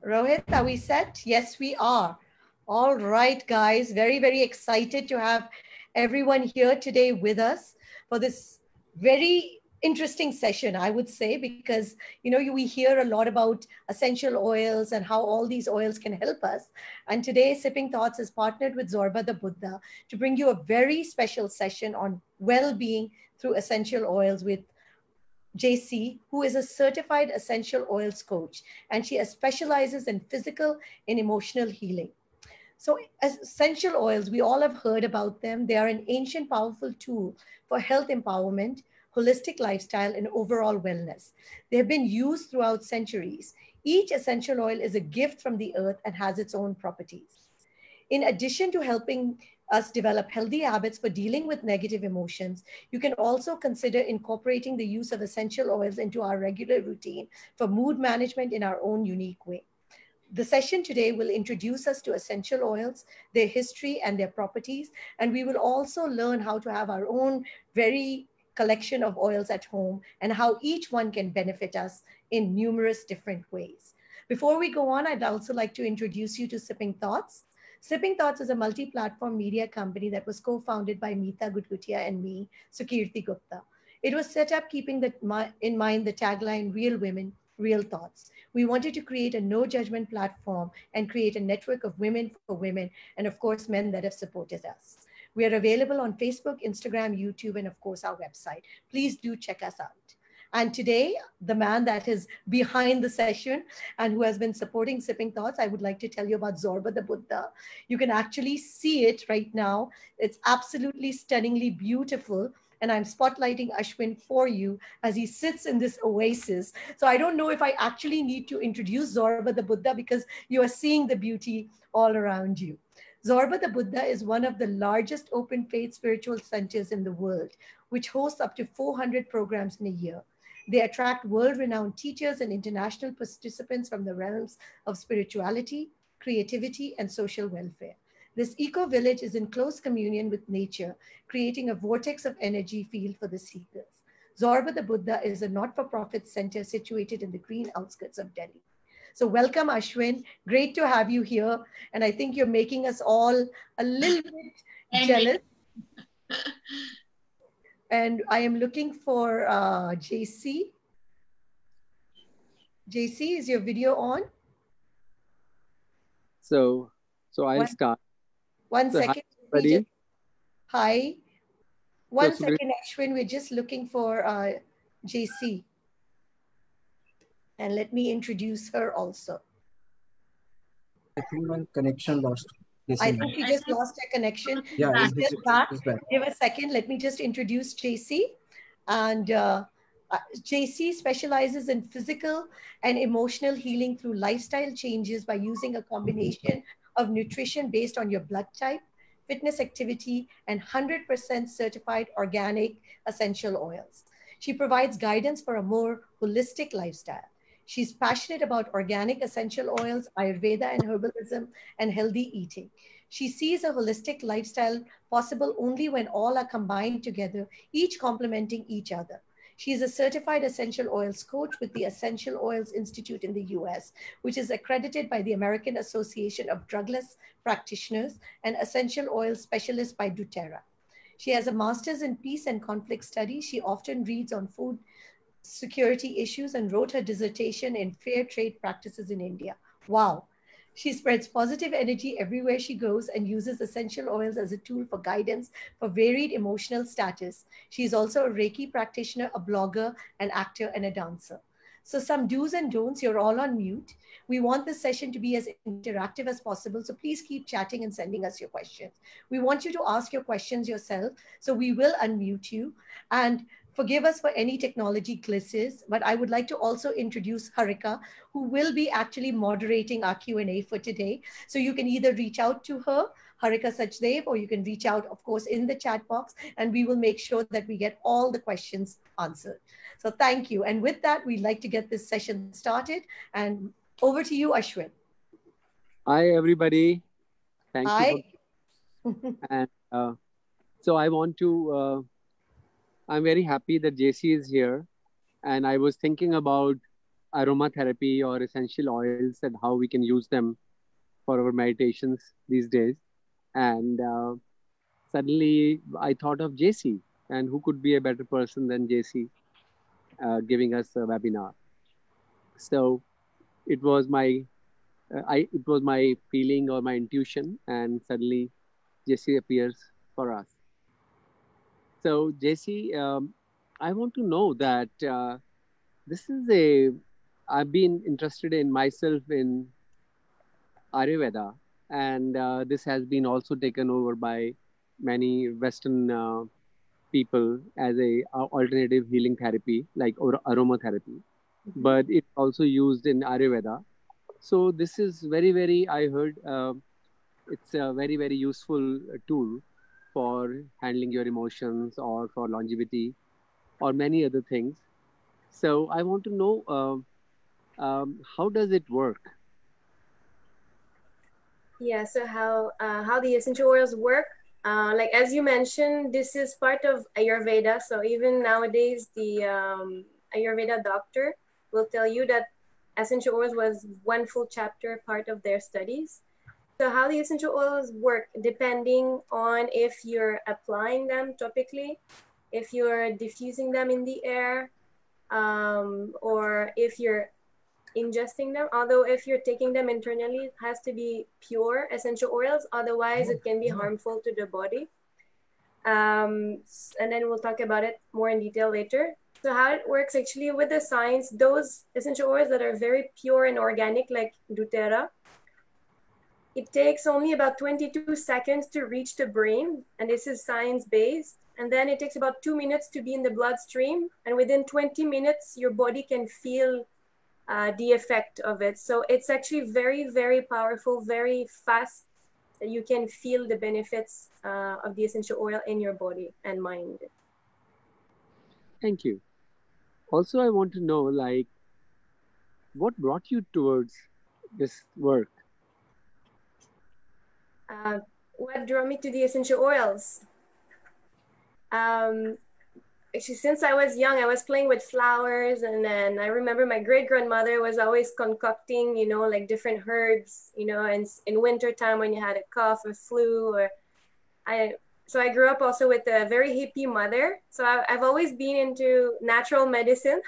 Rohit, are we set? Yes, we are. All right, guys. Very, very excited to have everyone here today with us for this very interesting session, I would say, because, we hear a lot about essential oils and how all these oils can help us. And today, Sipping Thoughts is partnered with Zorba the Buddha to bring you a very special session on well-being through essential oils with Jacy, who is a certified essential oils coach, and she specializes in physical and emotional healing. So, essential oils, we all have heard about them. They are an ancient, powerful tool for health empowerment, holistic lifestyle, and overall wellness. They have been used throughout centuries. Each essential oil is a gift from the earth and has its own properties. In addition to helping us develop healthy habits for dealing with negative emotions, you can also consider incorporating the use of essential oils into our regular routine for mood management in our own unique way. The session today will introduce us to essential oils, their history and their properties, and we will also learn how to have our own very collection of oils at home and how each one can benefit us in numerous different ways. Before we go on, I'd also like to introduce you to Sipping Thoughts. Sipping Thoughts is a multi-platform media company that was co-founded by Meeta Gudgutia and me, Sukirti Gupta. It was set up keeping in mind the tagline, Real Women, Real Thoughts. We wanted to create a no judgment platform and create a network of women for women, and of course, men that have supported us. We are available on Facebook, Instagram, YouTube, and of course, our website. Please do check us out. And today, the man that is behind the session and who has been supporting Sipping Thoughts, I would like to tell you about Zorba the Buddha. You can actually see it right now. It's absolutely stunningly beautiful. And I'm spotlighting Ashwin for you as he sits in this oasis. So I don't know if I actually need to introduce Zorba the Buddha because you are seeing the beauty all around you. Zorba the Buddha is one of the largest open faith spiritual centers in the world, which hosts up to 400 programs in a year. They attract world-renowned teachers and international participants from the realms of spirituality, creativity, and social welfare. This eco-village is in close communion with nature, creating a vortex of energy field for the seekers. Zorba the Buddha is a not-for-profit center situated in the green outskirts of Delhi. So welcome, Ashwin. Great to have you here. And I think you're making us all a little bit jealous. And I am looking for Jacy. Jacy, is your video on? So I'll start. One so second. Hi, hi. One second, Ashwin. We're just looking for Jacy. And let me introduce her also. I think my connection lost. I think we just lost our connection. Yeah, it's just back. Give a second. Let me just introduce Jacy. And Jacy specializes in physical and emotional healing through lifestyle changes by using a combination of nutrition based on your blood type, fitness activity, and 100% certified organic essential oils. She provides guidance for a more holistic lifestyle. She's passionate about organic essential oils, Ayurveda and herbalism, and healthy eating. She sees a holistic lifestyle possible only when all are combined together, each complementing each other. She is a certified essential oils coach with the Essential Oils Institute in the US, which is accredited by the American Association of Drugless Practitioners and essential oil specialist by doTERRA. She has a master's in peace and conflict studies. She often reads on food security issues and wrote her dissertation in fair trade practices in India. Wow. She spreads positive energy everywhere she goes and uses essential oils as a tool for guidance for varied emotional status. She is also a Reiki practitioner, a blogger, an actor, and a dancer. So some do's and don'ts, you're all on mute. We want this session to be as interactive as possible, so please keep chatting and sending us your questions. We want you to ask your questions yourself, so we will unmute you. And forgive us for any technology glitches, but I would like to also introduce Harika, who will be actually moderating our Q&A for today. So you can either reach out to her, Harika Sachdev, or you can reach out, of course, in the chat box, and we will make sure that we get all the questions answered. So thank you. And with that, we'd like to get this session started. And over to you, Ashwin. Hi, everybody. Thank you. And so I want to... I'm very happy that Jacy is here. And I was thinking about aromatherapy or essential oils and how we can use them for our meditations these days. And suddenly I thought of Jacy, and who could be a better person than Jacy giving us a webinar? So it was my it was my feeling or my intuition, and suddenly Jacy appears for us. So Jacy, I want to know that this is a I've been interested in myself in Ayurveda, and this has been also taken over by many Western people as a alternative healing therapy, like aromatherapy. But it's also used in Ayurveda. So this is very, very. I heard it's a very, very useful tool for handling your emotions or for longevity or many other things. So I want to know how does it work? Yeah, so how the essential oils work, like as you mentioned, this is part of Ayurveda. So even nowadays, the Ayurveda doctor will tell you that essential oils was one full chapter part of their studies. So how the essential oils work, depending on if you're applying them topically, if you're diffusing them in the air, or if you're ingesting them. Although if you're taking them internally, it has to be pure essential oils. Otherwise, it can be harmful to the body. And then we'll talk about it more in detail later. So how it works actually with the science, those essential oils that are very pure and organic, like doTERRA, it takes only about 22 seconds to reach the brain, and this is science-based. And then it takes about 2 minutes to be in the bloodstream, and within 20 minutes, your body can feel the effect of it. So it's actually very, very powerful, very fast. You can feel the benefits of the essential oil in your body and mind. Thank you. Also, I want to know, like, what brought you towards this work? What drew me to the essential oils? Actually, since I was young, I was playing with flowers, and then I remember my great grandmother was always concocting, you know, like different herbs, you know, and in winter time when you had a cough or flu, or so I grew up also with a very hippie mother. So I've always been into natural medicine.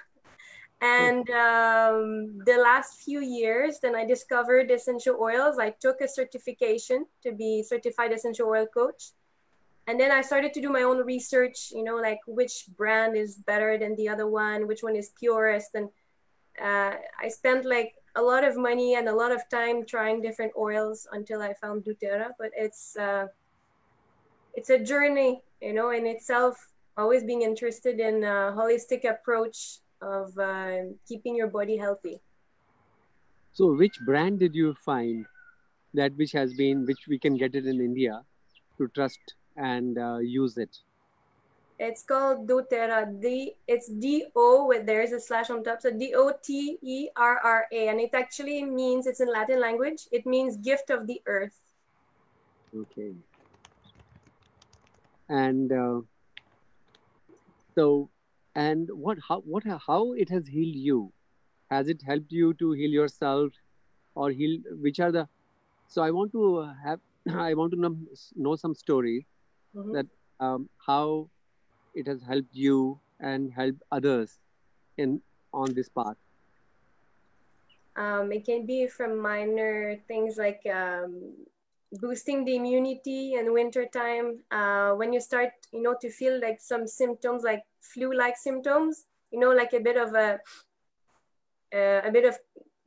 And the last few years, then I discovered essential oils. I took a certification to be certified essential oil coach. And then I started to do my own research, you know, like which brand is better than the other one, which one is purest. And I spent like a lot of money and a lot of time trying different oils until I found doTERRA. But it's a journey, you know, in itself, always being interested in a holistic approach of keeping your body healthy. So which brand did you find that which we can get it in India to trust and use it? It's called doTERRA. It's D-O, with there's a slash on top. So D-O-T-E-R-R-A. And it actually means, it's in Latin language, it means gift of the earth. Okay. And so, and how it has healed you? Has it helped you to heal yourself or heal? Which are the? So I want to have I want to know some stories that how it has helped you and helped others on this path. It can be from minor things like boosting the immunity in wintertime. When you start, you know, to feel like some symptoms, like flu-like symptoms, you know, like a bit of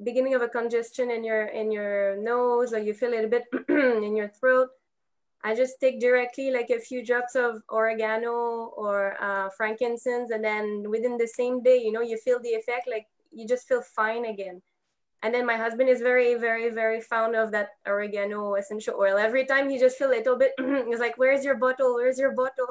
beginning of a congestion in your nose, or you feel it a bit in your throat. I just take directly like a few drops of oregano or frankincense, and then within the same day, you know, you feel the effect, like you just feel fine again. And then my husband is very, very, very fond of that oregano essential oil. Every time he just feel a little bit, he's like, "Where's your bottle? Where's your bottle?"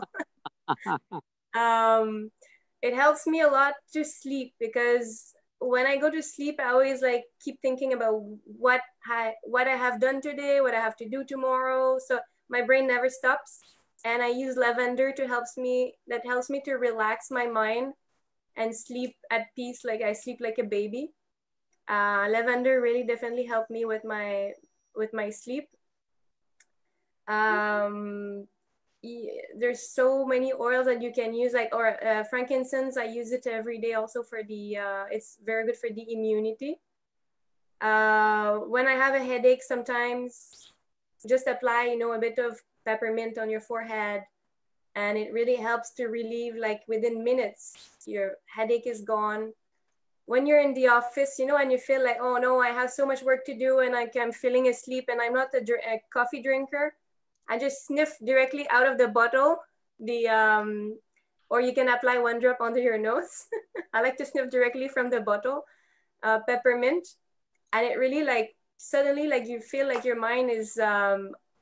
It helps me a lot to sleep, because when I go to sleep, I always like keep thinking about what I have done today, what I have to do tomorrow. So my brain never stops. And I use lavender to helps me to relax my mind and sleep at peace, like I sleep like a baby. Lavender really definitely helped me with my sleep. There's so many oils that you can use, like, or frankincense. I use it every day also for the it's very good for the immunity. When I have a headache, sometimes just apply, you know, a bit of peppermint on your forehead, and it really helps to relieve, like within minutes your headache is gone. When you're in the office, you know, and you feel like, oh no, I have so much work to do and I'm feeling asleep and I'm not a coffee drinker, I just sniff directly out of the bottle, or you can apply one drop under your nose. I like to sniff directly from the bottle, peppermint, and it really, like, suddenly, like, you feel like your mind is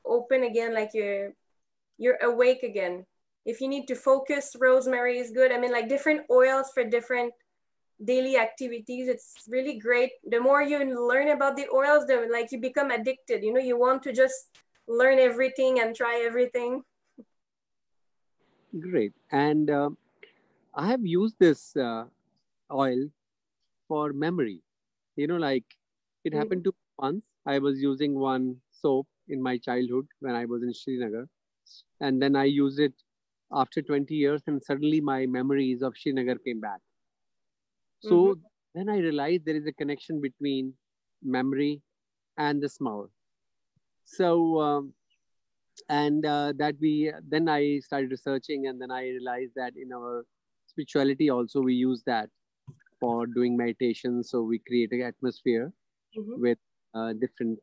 open again, like you're awake again. If you need to focus, rosemary is good. I mean, like, different oils for different daily activities. It's really great. The more you learn about the oils, the, like, you become addicted. You know, you want to just learn everything and try everything. Great. And I have used this oil for memory. You know, like it happened to me once. I was using one soap in my childhood when I was in Srinagar. And then I used it after 20 years, and suddenly my memories of Srinagar came back. So then I realized there is a connection between memory and the smell. So, and that we then I started researching, and then I realized that in our spirituality also we use that for doing meditation. So we create an atmosphere with different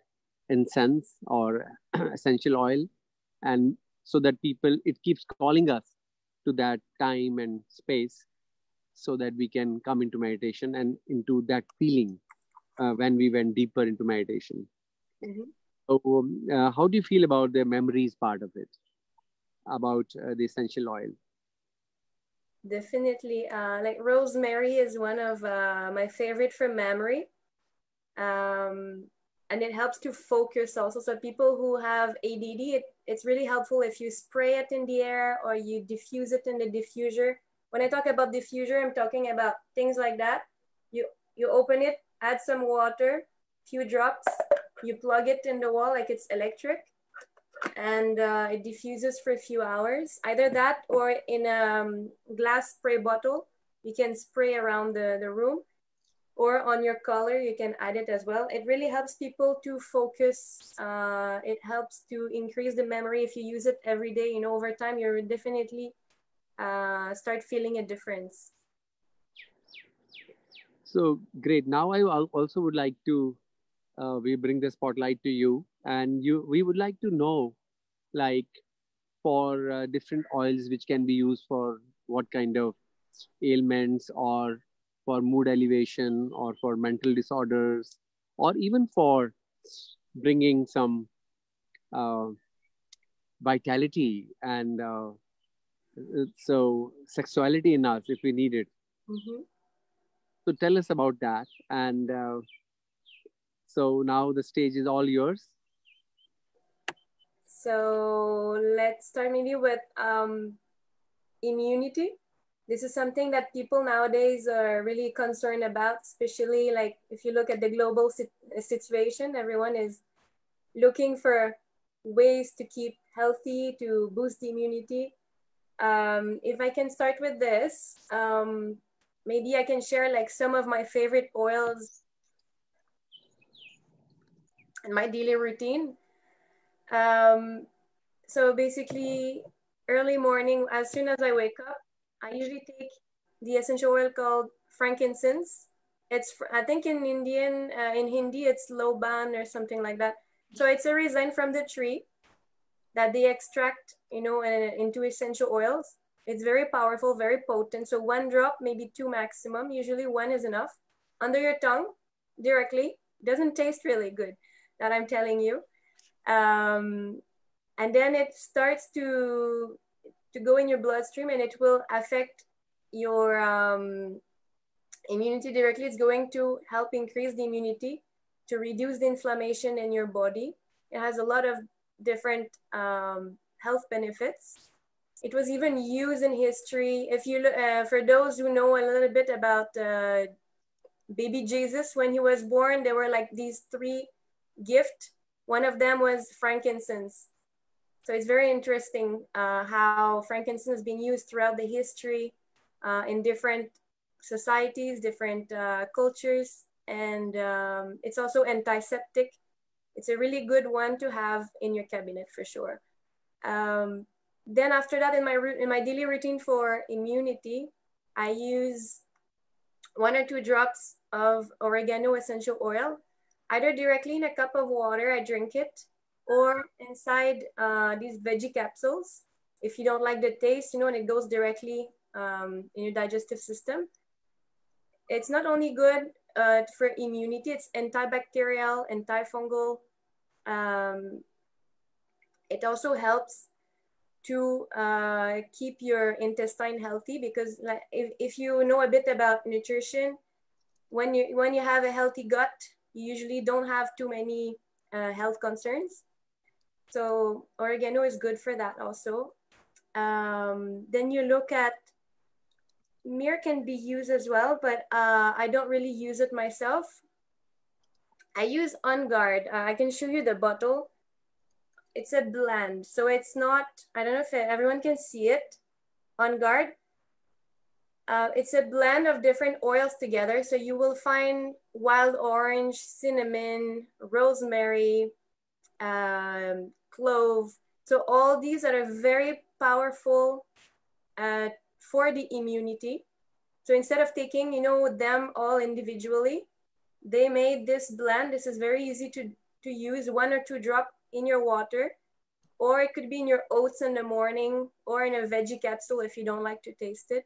incense or essential oil, and so that people, it keeps calling us to that time and space, so that we can come into meditation and into that feeling when we went deeper into meditation. So how do you feel about the memories part of it, about the essential oil? Definitely. Like, rosemary is one of my favorite for memory. And it helps to focus also. So people who have ADD, it's really helpful if you spray it in the air or you diffuse it in the diffuser. When I talk about diffuser, I'm talking about things like that. You open it, add some water, few drops, you plug it in the wall like it's electric, and it diffuses for a few hours. Either that or in a glass spray bottle, you can spray around the room, or on your collar, you can add it as well. It really helps people to focus. It helps to increase the memory. If you use it every day, you know, over time, you'll definitely start feeling a difference. So great. Now I also would like to, we bring the spotlight to you, and we would like to know, like, for different oils which can be used for what kind of ailments, or for mood elevation, or for mental disorders, or even for bringing some uh, vitality and so sexuality in us if we need it. So tell us about that. And so now the stage is all yours. So let's start maybe with immunity. This is something that people nowadays are really concerned about, especially, like, if you look at the global situation, everyone is looking for ways to keep healthy, to boost the immunity. If I can start with this, maybe I can share, like, some of my favorite oils in my daily routine. So basically, early morning, as soon as I wake up, I usually take the essential oil called frankincense. It's, I think in Hindi, it's loban or something like that. So it's a resin from the tree that they extract, you know, into essential oils. It's very powerful, very potent. So one drop, maybe two maximum. Usually one is enough. Under your tongue, directly. Doesn't taste really good, that I'm telling you. And then it starts to go in your bloodstream, and it will affect your immunity directly. It's going to help increase the immunity, to reduce the inflammation in your body. It has a lot of different health benefits. It was even used in history. If you look, for those who know a little bit about baby Jesus, when he was born, there were like these 3 gifts. One of them was frankincense. So it's very interesting how frankincense has been used throughout the history in different societies, different cultures, and it's also antiseptic. It's a really good one to have in your cabinet for sure. Then after that, in my daily routine for immunity, I use 1 or 2 drops of oregano essential oil, either directly in a cup of water, I drink it, or inside these veggie capsules. If you don't like the taste, you know, and it goes directly in your digestive system. It's not only good for immunity, it's antibacterial, antifungal. It also helps to keep your intestine healthy, because like, if you know a bit about nutrition, when you have a healthy gut, you usually don't have too many health concerns. So oregano is good for that also. Then you look at myrrh can be used as well, but I don't really use it myself. I use On Guard. I can show you the bottle. It's a blend, so it's not, I don't know if everyone can see it. On Guard. It's a blend of different oils together. So you will find wild orange, cinnamon, rosemary, clove. So all these are very powerful for the immunity. So instead of taking, you know, them all individually, they made this blend. This is very easy to use, 1 or 2 drops in your water, or it could be in your oats in the morning, or in a veggie capsule if you don't like to taste it.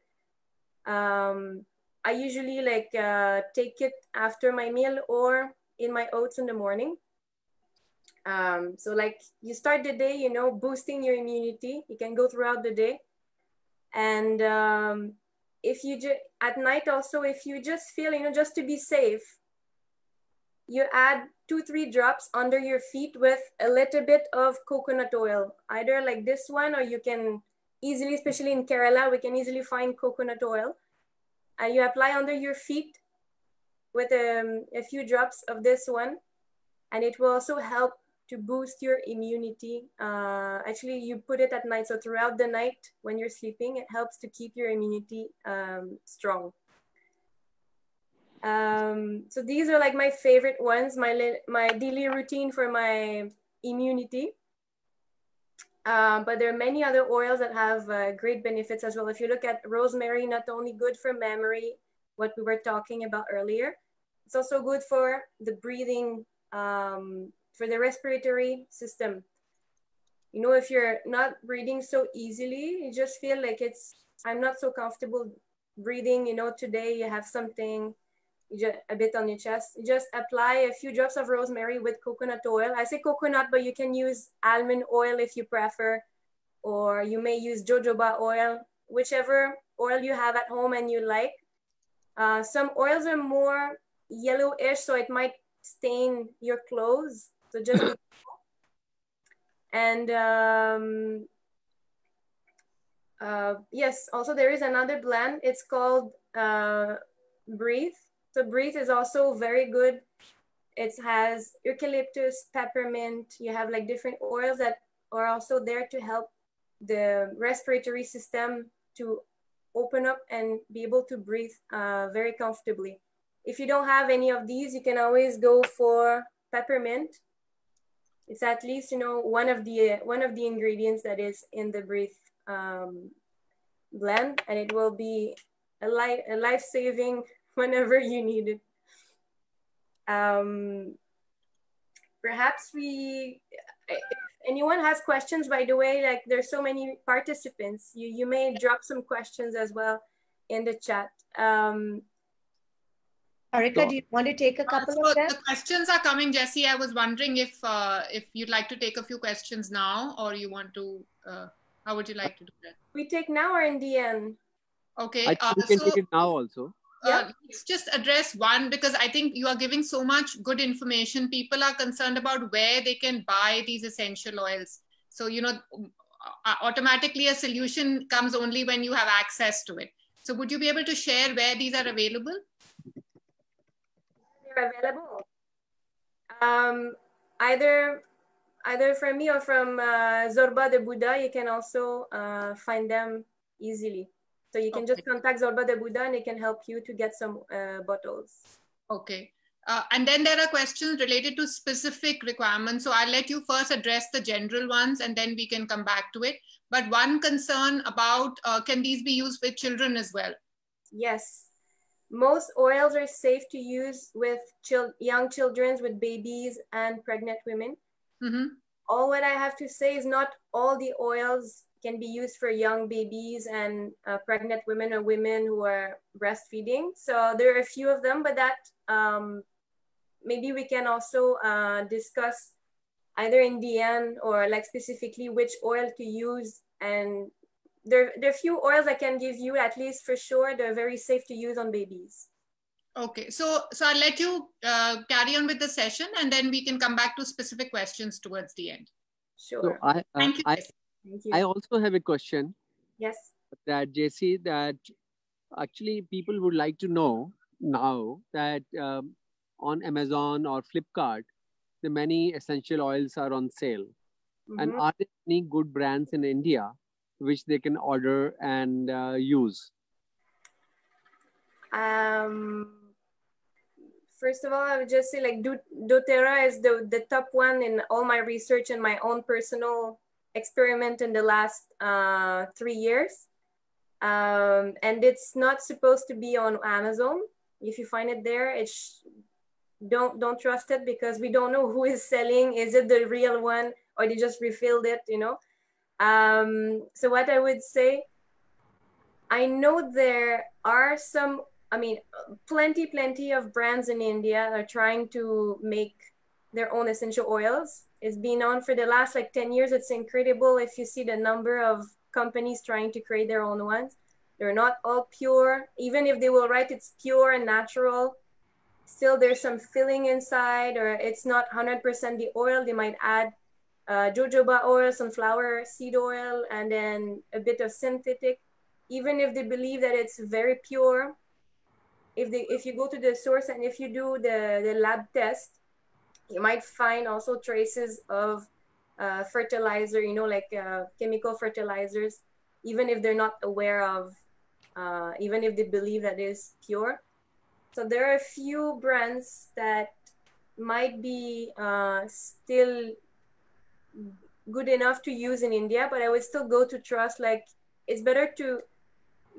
I usually like take it after my meal or in my oats in the morning. So like you start the day, you know, boosting your immunity. You can go throughout the day. And if you at night also, if you just feel, you know, just to be safe, you add 2-3 drops under your feet with a little bit of coconut oil, either like this one, or you can easily, especially in Kerala, we can easily find coconut oil. You apply under your feet with a few drops of this one, and it will also help to boost your immunity. Actually, you put it at night, so throughout the night when you're sleeping, it helps to keep your immunity strong. So these are like my favorite ones, my daily routine for my immunity. But there are many other oils that have great benefits as well. If you look at rosemary, not only good for memory, what we were talking about earlier, it's also good for the breathing, for the respiratory system. You know, if you're not breathing so easily, you just feel like I'm not so comfortable breathing, you know, today you have something a bit on your chest, just apply a few drops of rosemary with coconut oil. I say coconut, but you can use almond oil if you prefer, or you may use jojoba oil, whichever oil you have at home and you like. Some oils are more yellowish, so it might stain your clothes. So just be careful. And yes, also there is another blend. It's called Breathe. So Breathe is also very good. It has eucalyptus, peppermint. You have like different oils that are also there to help the respiratory system to open up and be able to breathe very comfortably. If you don't have any of these, you can always go for peppermint. It's at least, you know, one of the ingredients that is in the Breathe blend, and it will be a life-saving whenever you need it. Perhaps if anyone has questions, by the way, like there's so many participants, you may drop some questions as well in the chat. Harika, do you want to take a couple of them? The questions are coming, Jacy. I was wondering if you'd like to take a few questions now, or you want to, how would you like to do that? We take now or in the end? Okay. I think we can take it now also. Let's just address one, because I think you are giving so much good information. People are concerned about where they can buy these essential oils. So, you know, automatically a solution comes only when you have access to it. So would you be able to share where these are available? are available. Either from me or from Zorba the Buddha, you can also find them easily. So you can just contact Zorba the Buddha and they can help you to get some bottles. Okay. And then there are questions related to specific requirements. So I'll let you first address the general ones and then we can come back to it. But one concern about, can these be used with children as well? Yes. Most oils are safe to use with young children, with babies and pregnant women. Mm-hmm. All what I have to say is not all the oils can be used for young babies and pregnant women or women who are breastfeeding. So there are a few of them, but that maybe we can also discuss either in the end or like specifically which oil to use. And there are few oils I can give you, at least for sure. They're very safe to use on babies. Okay, so I'll let you carry on with the session and then we can come back to specific questions towards the end. Sure. So Thank you. Thank you. I also have a question. Yes. That Jacy, that actually people would like to know now that on Amazon or Flipkart, the many essential oils are on sale. Mm-hmm. And are there any good brands in India which they can order and use? First of all, I would just say like doTERRA is the top one in all my research and my own personal experiment in the last 3 years. And it's not supposed to be on Amazon. If you find it there, don't trust it because we don't know who is selling. Is it the real one or they just refilled it, you know? So what I would say, I know there are some, I mean, plenty of brands in India are trying to make their own essential oils. It's been on for the last like 10 years. It's incredible if you see the number of companies trying to create their own ones. They're not all pure. Even if they will write it's pure and natural, still there's some filling inside, or it's not 100% the oil. They might add jojoba oil, sunflower seed oil, and then a bit of synthetic. Even if they believe that it's very pure, if you go to the source and if you do the lab test, you might find also traces of fertilizer, you know, like chemical fertilizers, even if they're not aware of, even if they believe that is pure. So there are a few brands that might be still good enough to use in India, but I would still go to trust, like it's better to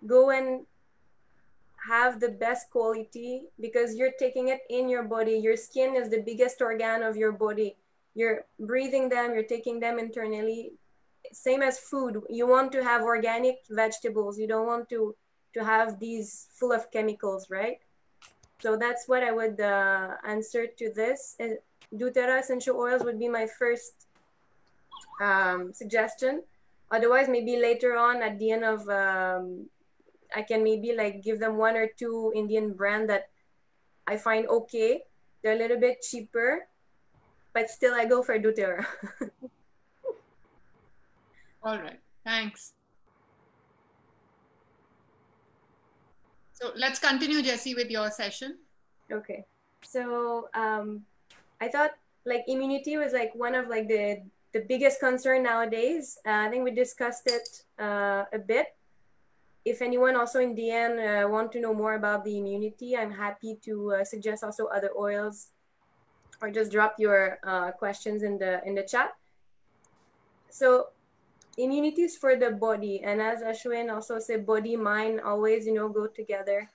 go and have the best quality because you're taking it in your body. Your skin is the biggest organ of your body. You're breathing them, you're taking them internally. Same as food. You want to have organic vegetables. You don't want to have these full of chemicals, right? So that's what I would answer to this. doTERRA essential oils would be my first suggestion. Otherwise, maybe later on at the end of I can maybe like give them 1 or 2 Indian brand that I find okay. They're a little bit cheaper, but still I go for doTERRA. All right, thanks. So let's continue, Jacy, with your session. Okay, so I thought like immunity was like one of like the biggest concern nowadays. I think we discussed it a bit. If anyone also in the end want to know more about the immunity, I'm happy to suggest also other oils, or just drop your questions in the chat. So immunity is for the body, and as Ashwin also said, body mind always, you know, go together.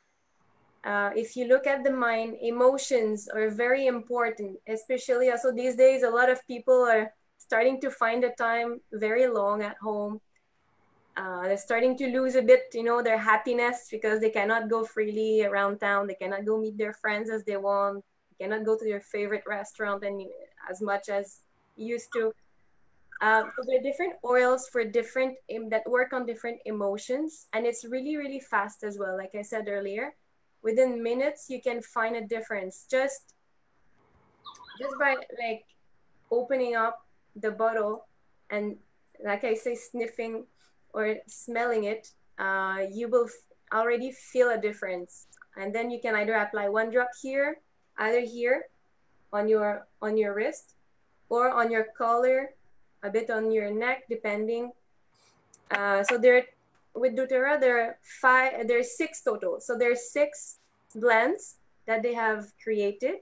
If you look at the mind, emotions are very important, especially also these days. A lot of people are starting to find the time very long at home. They're starting to lose a bit, you know, their happiness because they cannot go freely around town. They cannot go meet their friends as they want. They cannot go to their favorite restaurant and as much as used to. So there are different oils for different that work on different emotions, and it's really fast as well. Like I said earlier, within minutes you can find a difference just by like opening up the bottle and, like I say, sniffing or smelling it, you will already feel a difference. And then you can either apply 1 drop here either here on your wrist or on your collar, a bit on your neck, depending. So with doTERRA, there's 6 total. So there's 6 blends that they have created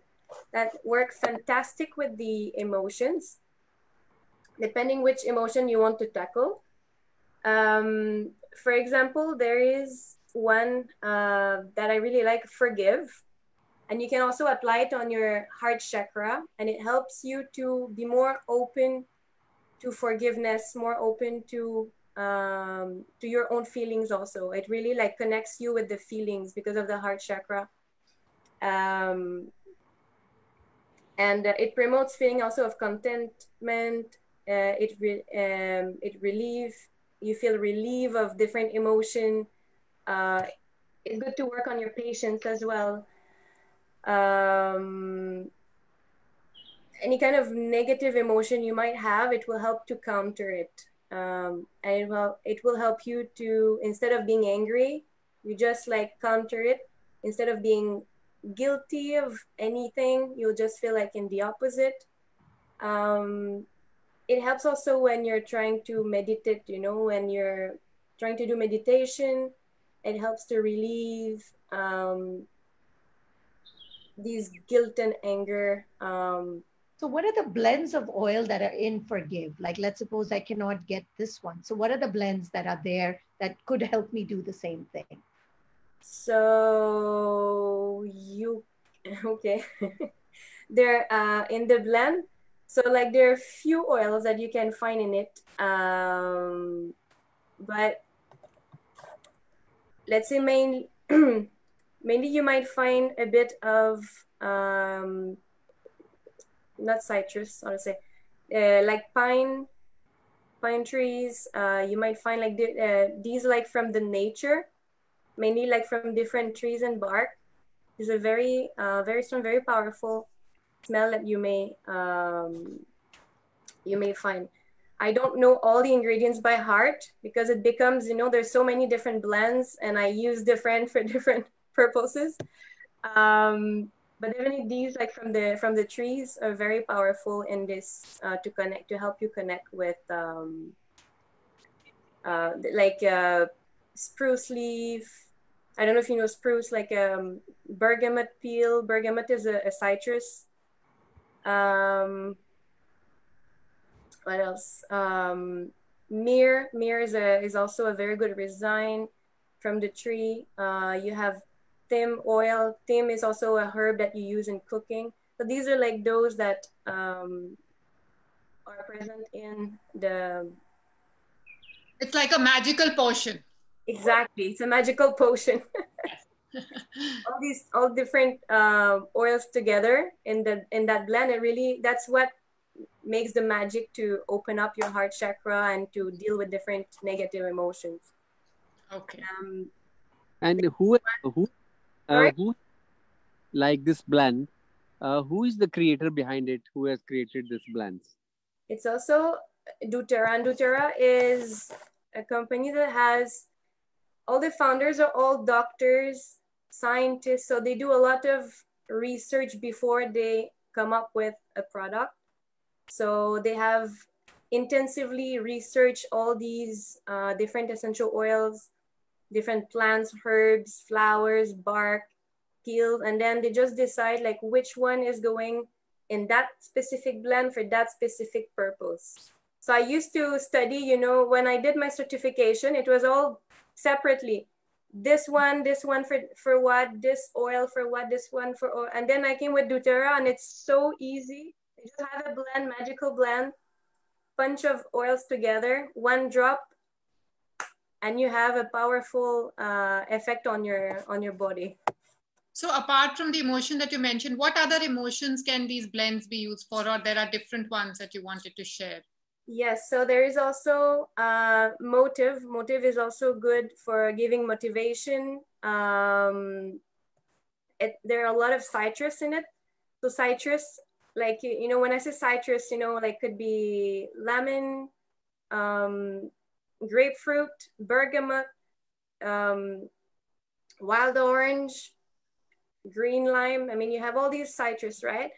that work fantastic with the emotions, depending which emotion you want to tackle. For example, there is one that I really like, forgive. And you can also apply it on your heart chakra, and it helps you to be more open to forgiveness, more open to your own feelings also. It really like connects you with the feelings because of the heart chakra. And it promotes feeling also of contentment. It you feel relief of different emotion. It's good to work on your patience as well. Any kind of negative emotion you might have, it will help to counter it. And it will help you to, instead of being angry, you just like counter it. Instead of being guilty of anything, you'll just feel like in the opposite. It helps also when you're trying to meditate, you know, when you're trying to do meditation, it helps to relieve these guilt and anger. So what are the blends of oil that are in Forgive? Like, let's suppose I cannot get this one. So what are the blends that are there that could help me do the same thing? So okay. They're in the blend. So like there are few oils that you can find in it. But let's say mainly you might find a bit of not citrus, honestly, like pine trees. You might find like these like from the nature, mainly like from different trees and bark. It's a very strong, very powerful smell that you may find. I don't know all the ingredients by heart because it becomes, you know, there's so many different blends and I use different for different purposes. But definitely these like from the trees are very powerful in this to help you connect with spruce leaf. I don't know if you know spruce, like bergamot peel. Bergamot is a citrus. What else? Myrrh is also a very good resin from the tree. You have thyme oil. Thyme is also a herb that you use in cooking. So these are like those that are present in the. It's like a magical potion. Exactly, it's a magical potion. all different oils together in that blend. That's what makes the magic to open up your heart chakra and to deal with different negative emotions. Okay. And who like this blend? Who is the creator behind it? Who has created this blends? It's also doTERRA. And doTERRA is a company that has all the founders are all doctors, scientists. So they do a lot of research before they come up with a product. So they have intensively researched all these different essential oils, different plants, herbs, flowers, bark, peels, and then they just decide like which one is going in that specific blend for that specific purpose. So I used to study, you know, when I did my certification, it was all separately. This one for what, this oil for what, this one for oil. And then I came with doTERRA and it's so easy. You just have a blend, magical blend, bunch of oils together, one drop, and you have a powerful effect on your body. So apart from the emotion that you mentioned, what other emotions can these blends be used for, or there are different ones that you wanted to share? Yes, so there is also motive. Motive is also good for giving motivation. There are a lot of citrus in it. So citrus, like, you know, when I say citrus, you know, like could be lemon, grapefruit, bergamot, wild orange, green lime. I mean, you have all these citrus, right?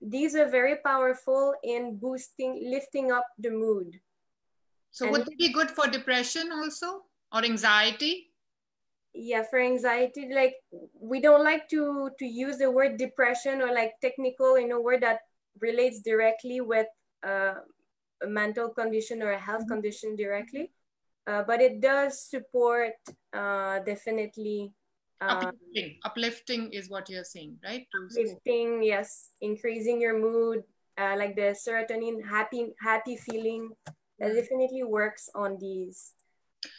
These are very powerful in boosting, lifting up the mood. So And would they be good for depression also or anxiety? yeah, for anxiety, like we don't like to use the word depression or like technical, you know, word that relates directly with a mental condition or a health condition directly. But it does support definitely Uplifting is what you're saying, right? uplifting, yes, increasing your mood, like the serotonin, happy feeling. That definitely works on these.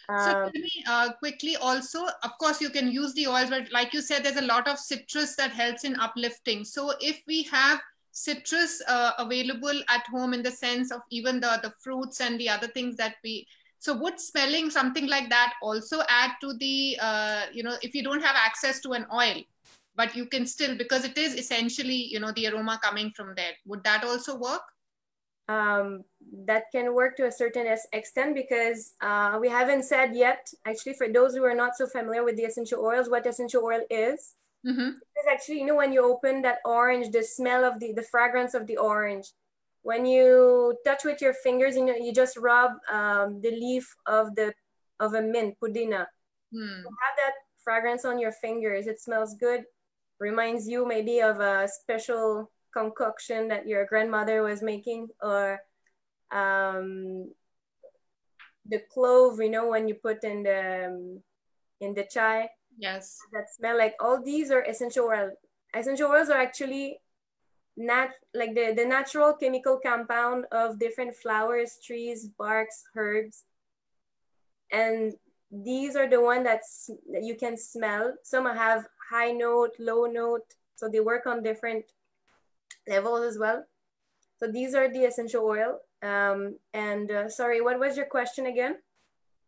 So tell me quickly also, of course, you can use the oils, but like you said, there's a lot of citrus that helps in uplifting. So if we have citrus available at home in the sense of even the fruits and the other things that we, so would smelling something like that also add to the, you know, if you don't have access to an oil, but you can still, because it is essentially, you know, the aroma coming from there, would that also work? That can work to a certain extent, because we haven't said yet, actually, for those who are not so familiar with the essential oils, what essential oil is. It's actually, you know, when you open that orange, the smell of the fragrance of the orange, when you touch with your fingers, you know, you just rub the leaf of a mint, pudina. You have that fragrance on your fingers. It smells good. Reminds you maybe of a special concoction that your grandmother was making, or the clove, you know, when you put in the chai. Yes. That smell. Like all these are essential oils. Essential oils are actually like the natural chemical compound of different flowers, trees, barks, herbs. And these are the one that you can smell. Some have high note, low note. So they work on different levels as well. So these are the essential oil. Sorry, what was your question again?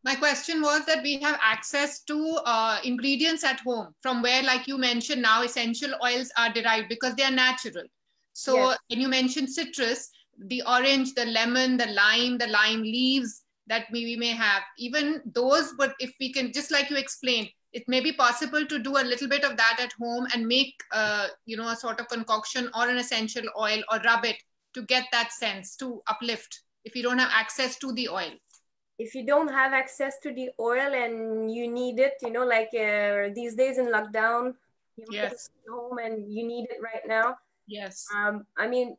My question was that we have access to ingredients at home from where, like you mentioned, now essential oils are derived because they are natural. So yes. When you mentioned citrus, the orange, the lemon, the lime leaves that we may have, even those, but if we can, just like you explained, it may be possible to do a little bit of that at home and make, you know, a sort of concoction or an essential oil, or rub it to get that sense to uplift if you don't have access to the oil. If you don't have access to the oil and you need it, you know, like these days in lockdown, you might be home and you need it right now. Yes. I mean,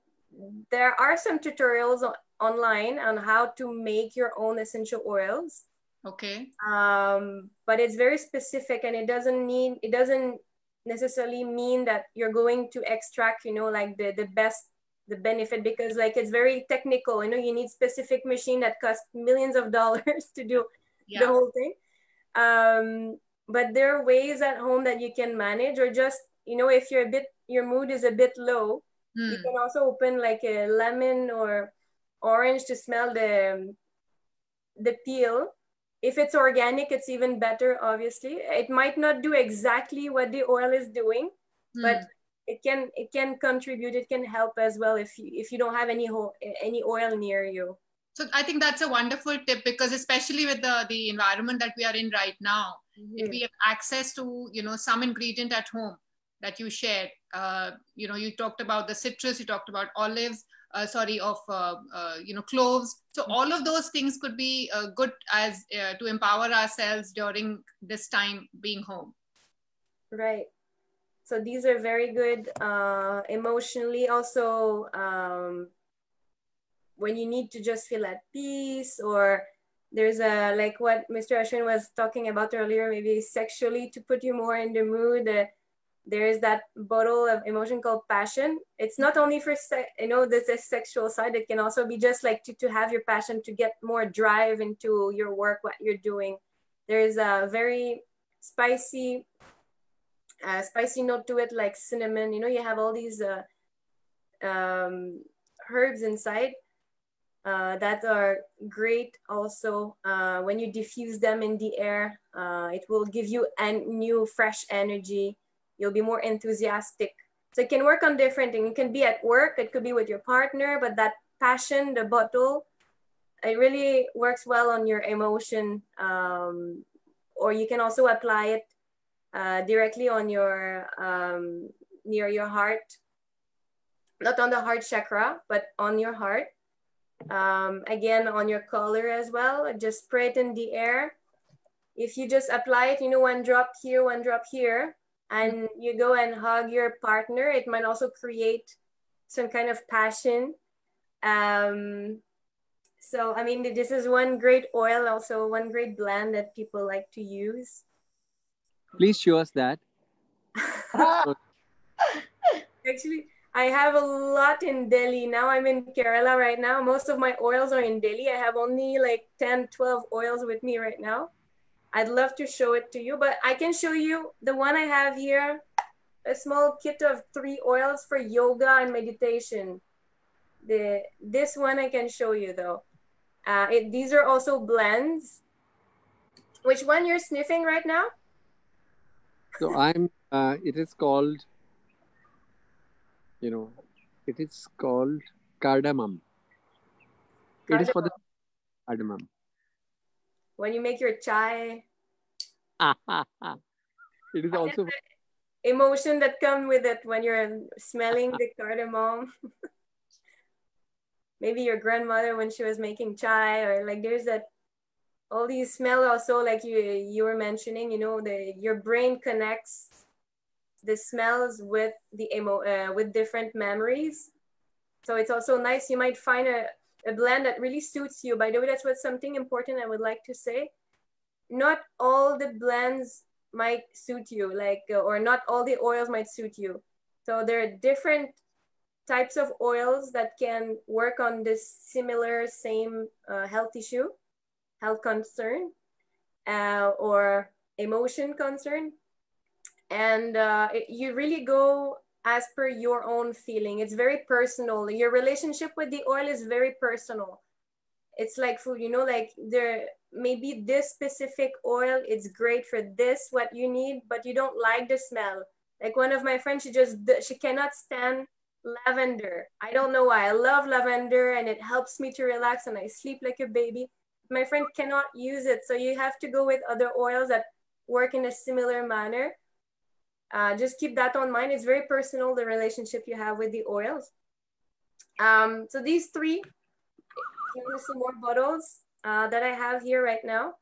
there are some tutorials online on how to make your own essential oils. Okay. But it's very specific, and it doesn't necessarily mean that you're going to extract, you know, like the benefit, because like it's very technical, you know, you need specific machine that costs millions of dollars to do the whole thing. But there are ways at home that you can manage, or just, you know, if your mood is a bit low, you can also open like a lemon or orange to smell the peel. If it's organic, it's even better, obviously. It might not do exactly what the oil is doing, but it can contribute, it can help as well if you don't have any oil near you. So I think that's a wonderful tip, because especially with the environment that we are in right now, if we have access to, you know, some ingredient at home that you shared, you know, you talked about the citrus, you talked about olives, you know, cloves. So all of those things could be good as to empower ourselves during this time being home. Right. So these are very good emotionally. Also, when you need to just feel at peace, or there's like what Mr. Ashwin was talking about earlier, maybe sexually to put you more in the mood. There is that bottle of emotion called passion. It's not only for, you know, this sexual side. It can also be just like to have your passion, to get more drive into your work, what you're doing. There's a very spicy note to it, like cinnamon. You know, you have all these herbs inside that are great also. When you diffuse them in the air, it will give you a new fresh energy. You'll be more enthusiastic. So it can work on different things. It can be at work, it could be with your partner, but that passion, the bottle, it really works well on your emotion. Or you can also apply it directly on your, near your heart, not on the heart chakra, but on your heart. Again, on your collar as well, just spray it in the air. If you just apply it, you know, one drop here, and you go and hug your partner, it might also create some kind of passion. So, I mean, this is one great oil, also one great blend that people like to use. Please show us that. Actually, I have a lot in Delhi. Now I'm in Kerala right now. Most of my oils are in Delhi. I have only like 10, 12 oils with me right now. I'd love to show it to you, but I can show you the one I have here, a small kit of 3 oils for yoga and meditation. This one I can show you though. These are also blends. Which one you're sniffing right now? So I'm, it is called, you know, it is called cardamom. It is for the cardamom. When you make your chai. It is also Emotion that come with it when you're smelling the cardamom. Maybe your grandmother when she was making chai, or like there's that, all these smell also, like you were mentioning, you know, your brain connects the smells with the with different memories. So it's also nice. You might find a blend that really suits you. By the way, that's what's something important I would like to say. Not all the blends might suit you, like, or not all the oils might suit you. So there are different types of oils that can work on this similar, same health issue, health concern, or emotion concern. And you really go as per your own feeling. It's very personal. Your relationship with the oil is very personal. It's like food, you know, like there maybe this specific oil, it's great for this, what you need, but you don't like the smell. Like one of my friends, she cannot stand lavender. I don't know why. I love lavender and it helps me to relax and I sleep like a baby. My friend cannot use it. So you have to go with other oils that work in a similar manner. Just keep that on mind. It's very personal, the relationship you have with the oils. So these 3, some more bottles that I have here right now.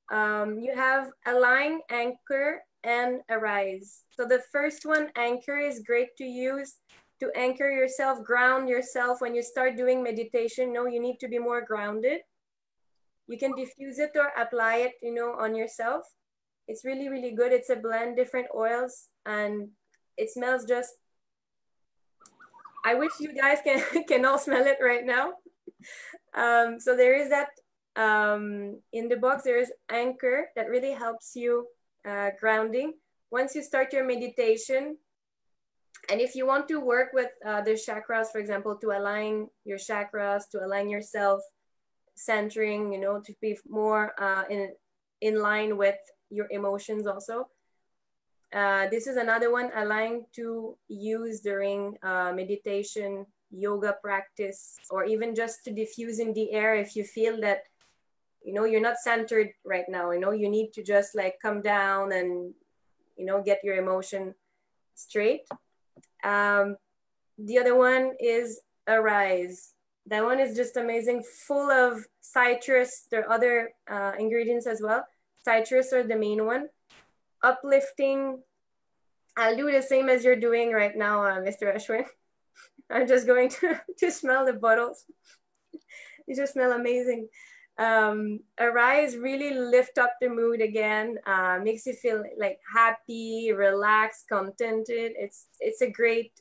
You have Align, Anchor, and Arise. So the first one, Anchor, is great to use to anchor yourself, ground yourself. When you start doing meditation, no, you need to be more grounded. You can diffuse it or apply it, you know, on yourself. It's really, really good. It's a blend, different oils, and it smells just, I wish you guys can all smell it right now. So there is that, in the box, there is Anchor that really helps you grounding. Once you start your meditation, and if you want to work with the chakras, for example, to align your chakras, to align yourself, centering, you know, to be more in line with your emotions also. This is another one Align to use during meditation, yoga practice, or even just to diffuse in the air if you feel that, you know, you're not centered right now, you know, you need to just like come down and, you know, get your emotion straight. The other one is Arise. That one is just amazing, full of citrus. There are other ingredients as well. Citrus are the main one. Uplifting. I'll do the same as you're doing right now, Mr. Ashwin. I'm just going to smell the bottles. You just smell amazing. Arise really lift up the mood again, makes you feel like happy, relaxed, contented. It's a great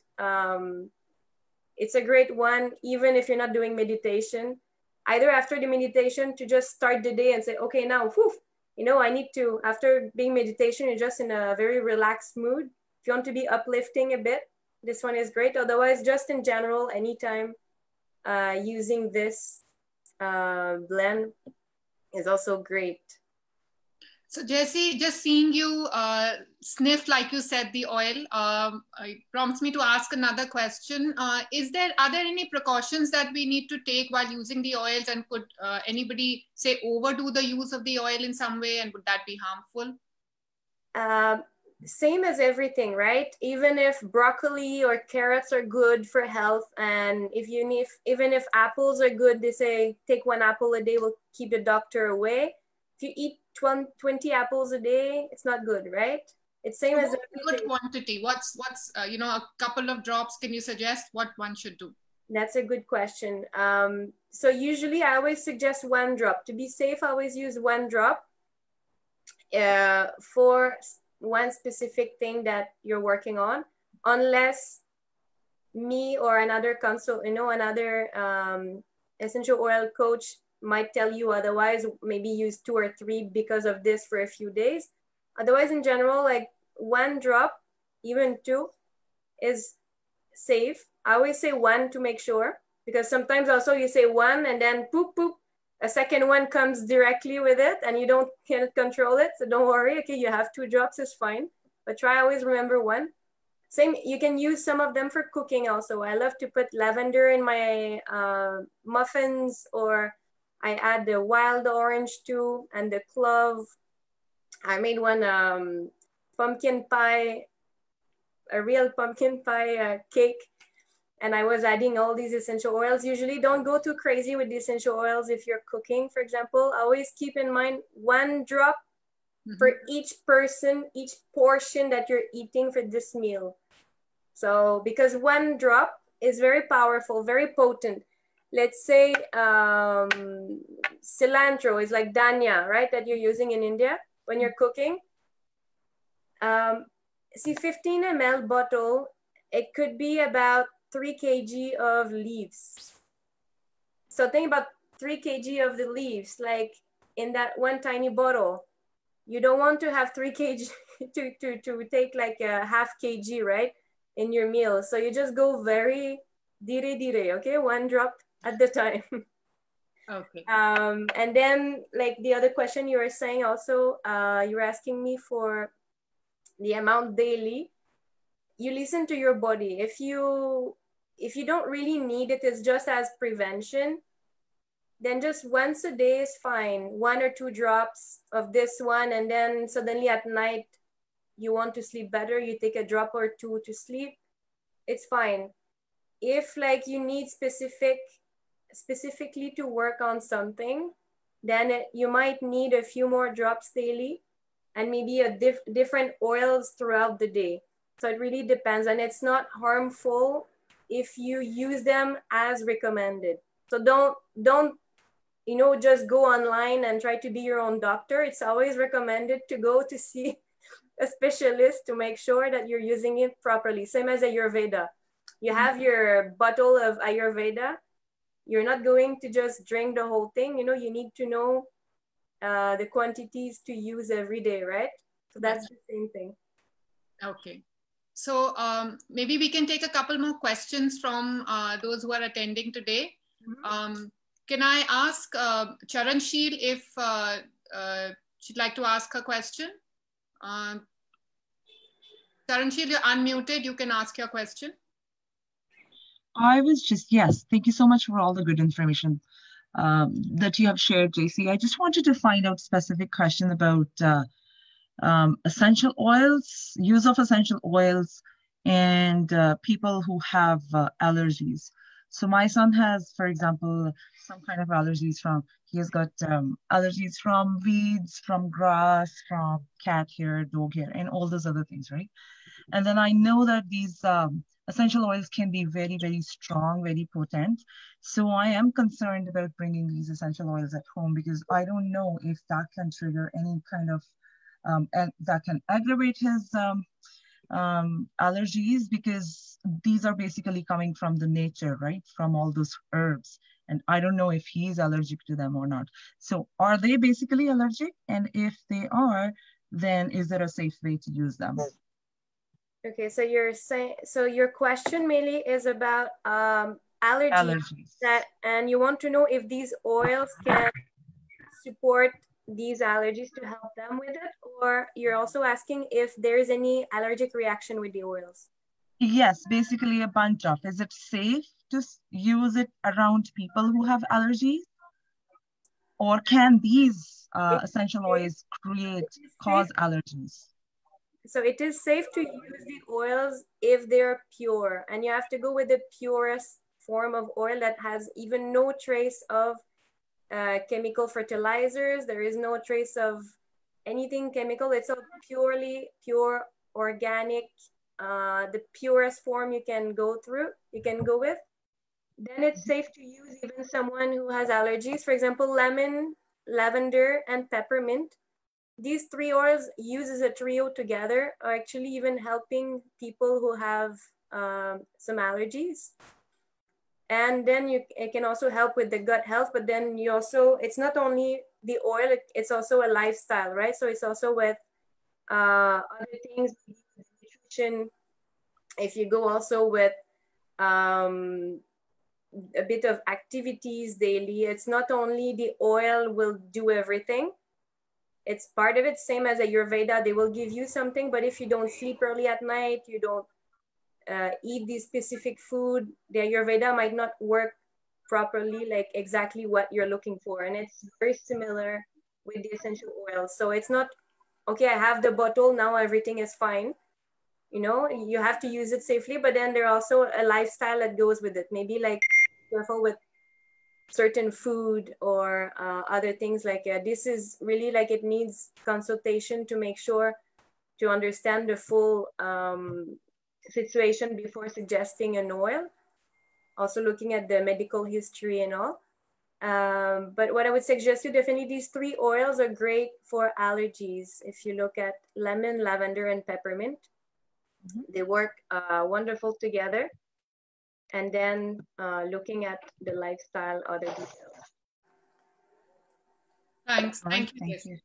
one, even if you're not doing meditation. Either after the meditation to just start the day and say, okay, now, whew, you know, I need to, after being meditation, you're just in a very relaxed mood. If you want to be uplifting a bit, this one is great. Otherwise, just in general, anytime using this blend is also great. So Jacy, just seeing you sniff, like you said, the oil, prompts me to ask another question. Are there any precautions that we need to take while using the oils, and could anybody say overdo the use of the oil in some way, and would that be harmful? same as everything, right? Even if broccoli or carrots are good for health, and if you need, even if apples are good, they say take 1 apple a day will keep the doctor away. If you eat 20 apples a day, it's not good, right? It's same as everything. Good quantity. What's you know, a couple of drops? Can you suggest what one should do? That's a good question. So usually I always suggest 1 drop. To be safe, I always use 1 drop for one specific thing that you're working on, unless me or another another essential oil coach might tell you otherwise, maybe use 2 or 3 because of this for a few days. Otherwise, in general, like 1 drop, even 2 is safe. I always say 1 to make sure, because sometimes also you say 1 and then poop, a second one comes directly with it and you can't control it. So don't worry. Okay, you have 2 drops is fine, but try always remember 1. Same, you can use some of them for cooking also. I love to put lavender in my muffins, or I add the wild orange too, and the clove. I made one pumpkin pie, a real pumpkin pie cake. And I was adding all these essential oils. Usually don't go too crazy with the essential oils if you're cooking, for example. Always keep in mind 1 drop for each person, each portion that you're eating for this meal. So because 1 drop is very powerful, very potent. Let's say cilantro is like dhania, right? That you're using in India when you're cooking. See, 15 ml bottle, it could be about 3 kg of leaves. So think about 3 kg of the leaves, like in that 1 tiny bottle. You don't want to have 3 kg to take like a half kg, right, in your meal. So you just go very dire, okay? 1 drop at the time. Okay. And then like the other question you were saying also, you were asking me for the amount daily. You listen to your body. If you don't really need it, it's just as prevention, then just once a day is fine. 1 or 2 drops of this one, and then suddenly at night you want to sleep better, you take a drop or 2 to sleep, it's fine. If like you need specifically to work on something, then you might need a few more drops daily, and maybe different oils throughout the day. So it really depends, and it's not harmful if you use them as recommended. So don't just go online and try to be your own doctor. It's always recommended to go to see a specialist to make sure that you're using it properly. Same as Ayurveda. You have your bottle of Ayurveda. You're not going to just drink the whole thing. You need to know the quantities to use every day, right? So that's the same thing. Okay. So maybe we can take a couple more questions from those who are attending today. Can I ask Charansheel if she'd like to ask a question? Charansheel, you're unmuted. You can ask your question. Yes, thank you so much for all the good information that you have shared, Jacy. I just wanted to find out specific question about essential oils, use of essential oils, and people who have allergies. So my son has, for example, some kind of allergies he has got allergies from weeds, from grass, from cat hair, dog hair, and all those other things, right? And then I know that these essential oils can be very, very strong, very potent. So I am concerned about bringing these essential oils at home, because I don't know if that can trigger any kind of, and that can aggravate his allergies, because these are basically coming from the nature, right? From all those herbs. And I don't know if he's allergic to them or not. So are they basically allergic? And if they are, then is there a safe way to use them? Okay, so your question mainly is about allergies. And you want to know if these oils can support these allergies to help them with it, or you're also asking if there's any allergic reaction with the oils? Yes, basically a bunch of. Is it safe to use it around people who have allergies? Or can these essential oils cause allergies? So it is safe to use the oils if they're pure, and you have to go with the purest form of oil that has even no trace of chemical fertilizers. There is no trace of anything chemical. It's all purely pure, organic, the purest form you can go with. Then it's safe to use even someone who has allergies. For example, lemon, lavender, and peppermint. These three oils used as a trio together are actually even helping people who have some allergies. And then it can also help with the gut health, but then you also, it's not only the oil, it's also a lifestyle, right? So it's also with other things, nutrition. If you go also with a bit of activities daily, it's not only the oil will do everything. It's part of it, same as Ayurveda, they will give you something, but if you don't sleep early at night, you don't eat this specific food, the Ayurveda might not work properly, like exactly what you're looking for. And it's very similar with the essential oils. So it's not, okay, I have the bottle, now everything is fine. You know, you have to use it safely, but then there's also a lifestyle that goes with it. Maybe like careful with certain food or other things like this is really like it needs consultation to make sure to understand the full situation before suggesting an oil. Also looking at the medical history and all. But what I would suggest you, definitely these three oils are great for allergies. If you look at lemon, lavender, and peppermint, they work wonderful together. And then looking at the lifestyle, other details. Thanks. Right, Thank you. thank you.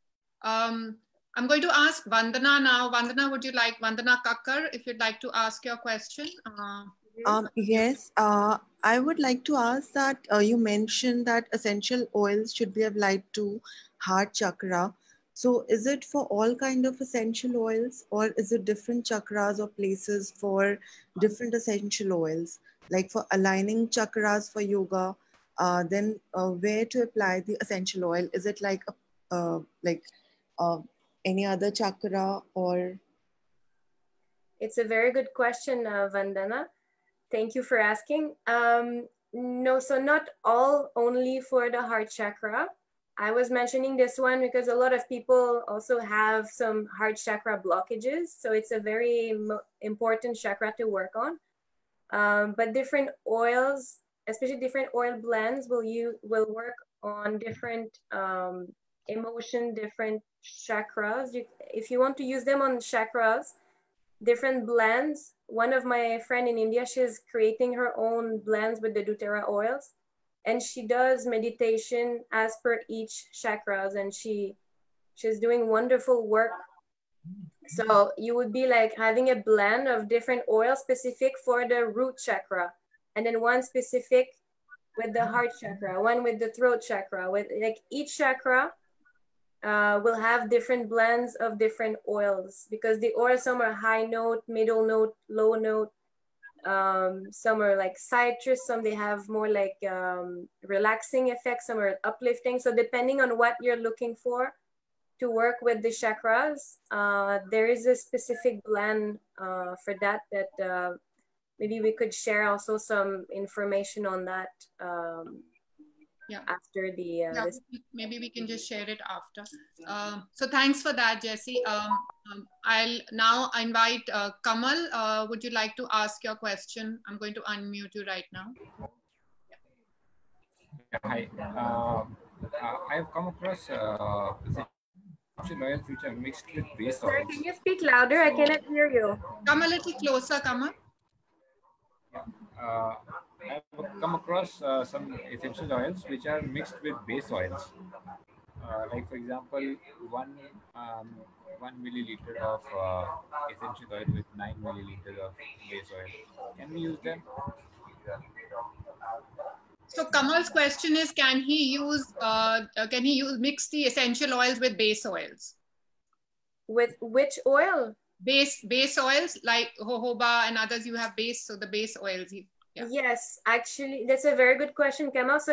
I'm going to ask Vandana now. Vandana, would you like, Vandana Kakkar, if you'd like to ask your question? Yes, I would like to ask that you mentioned that essential oils should be applied to heart chakra. So is it for all kind of essential oils, or is it different chakras or places for different essential oils? Like for aligning chakras for yoga, then where to apply the essential oil? Is it like any other chakra, or? It's a very good question, Vandana. Thank you for asking. No, so not all only for the heart chakra. I was mentioning this one because a lot of people also have some heart chakra blockages. So it's a very important chakra to work on. But different oils, especially different oil blends, will work on different emotion, different chakras. If you want to use them on chakras, different blends. One of my friend in India, she's creating her own blends with the doTERRA oils, and she does meditation as per each chakras, and she's doing wonderful work. So you would be like having a blend of different oils specific for the root chakra, and then one specific with the heart chakra, one with the throat chakra, with like each chakra will have different blends of different oils, because the oils, some are high note, middle note, low note. Some are like citrus, some they have more like relaxing effects, some are uplifting. So depending on what you're looking for to work with the chakras, there is a specific blend for that maybe we could share also some information on that after the maybe we can just share it after. So thanks for that, Jacy. I'll now invite Kamal. Would you like to ask your question? I'm going to unmute you right now. Hi. I've come across essential oils which are mixed with base oils. Sir, can you speak louder? So, I cannot hear you. Come a little closer, Kamal. I've come across some essential oils which are mixed with base oils. Like for example, one milliliter of essential oil with 9 milliliters of base oil. Can we use them? So Kamal's question is, can he mix the essential oils with base oils? With which oil? Base oils like jojoba and others. You have base, so the base oils. Yeah. Yes, actually, that's a very good question, Kamal. So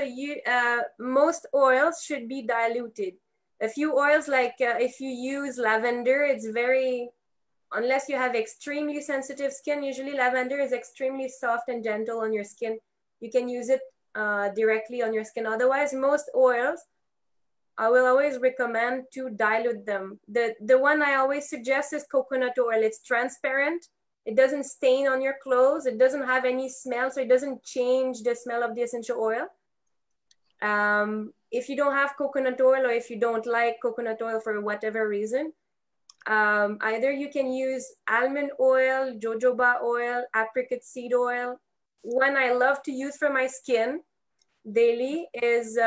most oils should be diluted. A few oils, like if you use lavender, it's very unless you have extremely sensitive skin, usually lavender is extremely soft and gentle on your skin. You can use it directly on your skin. Otherwise, most oils, I will always recommend to dilute them. The one I always suggest is coconut oil. It's transparent. It doesn't stain on your clothes. It doesn't have any smell, so it doesn't change the smell of the essential oil. If you don't have coconut oil, or if you don't like coconut oil for whatever reason, either you can use almond oil, jojoba oil, apricot seed oil. One I love to use for my skin daily is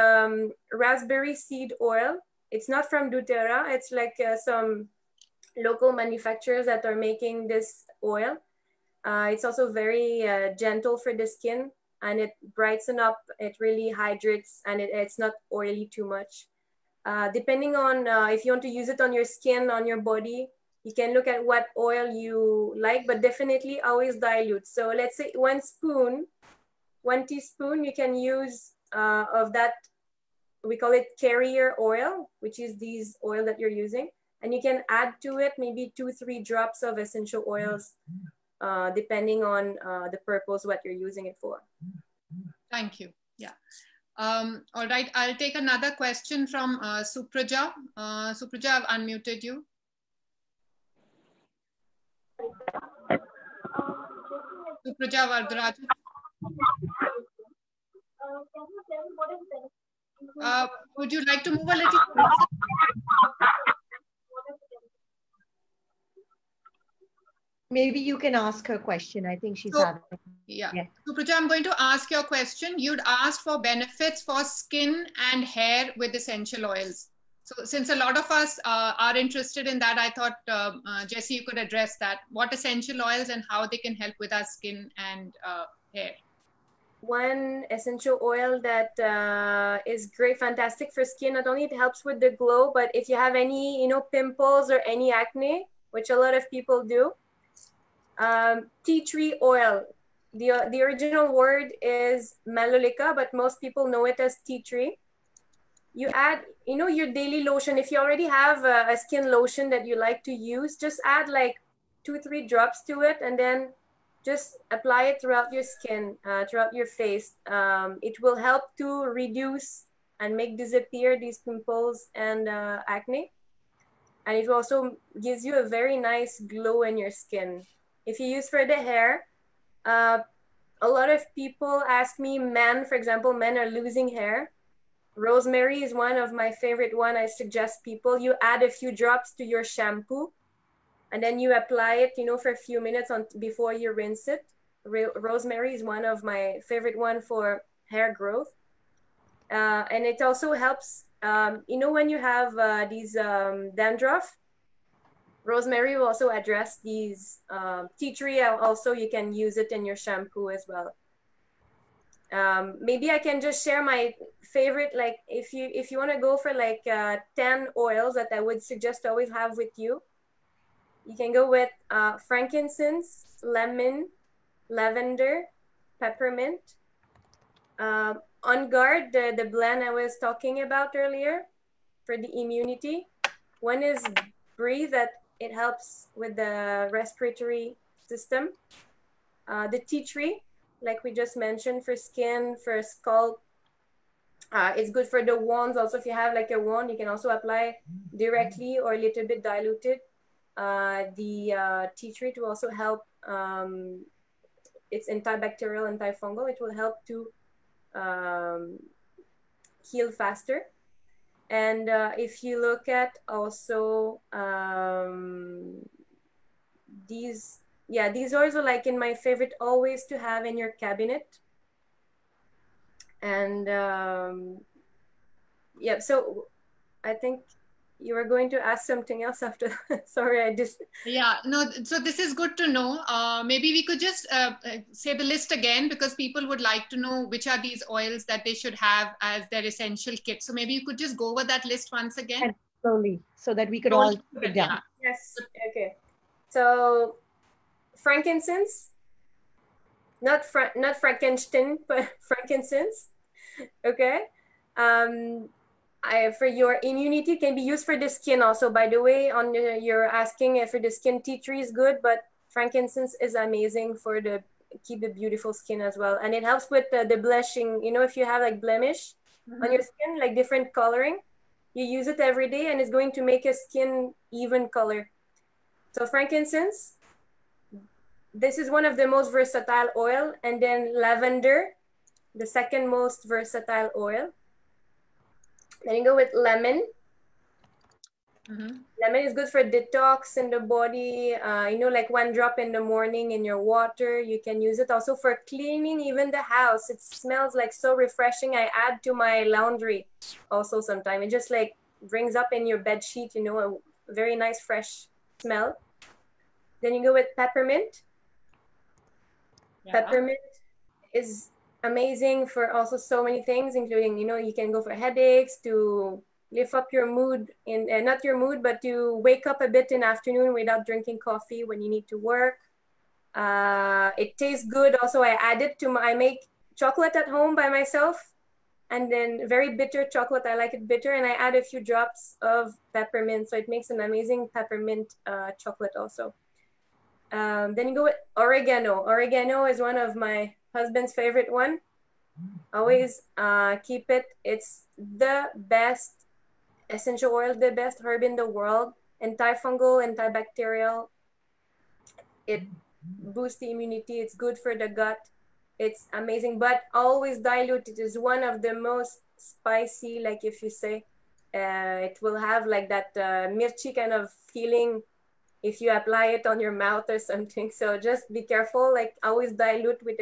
raspberry seed oil. It's not from doTERRA. It's like some local manufacturers that are making this oil. It's also very gentle for the skin, and it brightens up, it really hydrates, and it's not oily too much. Depending on if you want to use it on your skin, on your body, you can look at what oil you like, but definitely always dilute. So let's say 1 teaspoon, you can use of that, we call it carrier oil, which is these oil that you're using. And you can add to it maybe 2-3 drops of essential oils, depending on the purpose, what you're using it for. Thank you. Yeah. All right, I'll take another question from Supraja. Supraja, I've unmuted you. Supraja Vardarajan. Would you like to move a little closer? Maybe you can ask her question. I think she's having. Yeah. Supraja, I'm going to ask your question. You'd asked for benefits for skin and hair with essential oils. So since a lot of us are interested in that, I thought, Jacy, you could address that. What essential oils and how they can help with our skin and hair? One essential oil that is great, fantastic for skin. Not only it helps with the glow, but if you have any, pimples or any acne, which a lot of people do, tea tree oil. The original word is malolika, but most people know it as tea tree. You add, your daily lotion. If you already have a skin lotion that you like to use, just add like 2-3 drops to it, and then just apply it throughout your skin, throughout your face. It will help to reduce and make disappear these pimples and acne. And it also gives you a very nice glow in your skin. If you use for the hair, a lot of people ask me, for example, men are losing hair. Rosemary is one of my favorite one. I suggest people, you add a few drops to your shampoo, and then you apply it, for a few minutes before you rinse it. Rosemary is one of my favorite one for hair growth. And it also helps, when you have these dandruff, rosemary will also address these. Tea tree, also you can use it in your shampoo as well. Maybe I can just share my favorite, like if you want to go for like 10 oils that I would suggest to always have with you, you can go with frankincense, lemon, lavender, peppermint. On Guard, the blend I was talking about earlier for the immunity. One is Breathe, that it helps with the respiratory system. The tea tree, like we just mentioned, for skin, for scalp. It's good for the wounds. Also, if you have like a wound, you can also apply directly or a little bit diluted. The tea tree to also help. It's antibacterial, antifungal. It will help to heal faster. And if you look at also these oils are like in my favorite always to have in your cabinet. And so I think you were going to ask something else after. Sorry, I just. Yeah, no, so this is good to know. Maybe we could just say the list again, because people would like to know which are these oils that they should have as their essential kit. So maybe you could just go over that list once again. And slowly, so that we could all get it down. Yes, okay. So frankincense, not Frankenstein, but frankincense, okay? for your immunity, can be used for the skin also. By the way, you're asking if for the skin, tea tree is good, but frankincense is amazing for the keep the beautiful skin as well. And it helps with the blushing. You know, if you have like blemish on your skin, like different coloring, you use it every day and it's going to make your skin even color. So frankincense, this is one of the most versatile oil. And then lavender, the second most versatile oil. Then you go with lemon. Lemon is good for detox in the body. You know, like 1 drop in the morning in your water. You can use it also for cleaning even the house. It smells like so refreshing. I add to my laundry also sometimes. It just like brings up in your bed sheet, you know, a very nice fresh smell. Then you go with peppermint. Peppermint is amazing for also so many things, including, you know, you can go for headaches, to lift up your mood, not your mood, but to wake up a bit in the afternoon without drinking coffee when you need to work. It tastes good. Also, I add it to I make chocolate at home by myself, and then very bitter chocolate. I like it bitter, and I add a few drops of peppermint. So it makes an amazing peppermint chocolate also. Then you go with oregano. Oregano is one of my husband's favorite one. Always keep it. It's the best essential oil, the best herb in the world. Antifungal, antibacterial. It boosts the immunity. It's good for the gut. It's amazing, but always dilute. It is one of the most spicy, like if you say, it will have like that mirchi kind of feeling if you apply it on your mouth or something. So just be careful, like always dilute with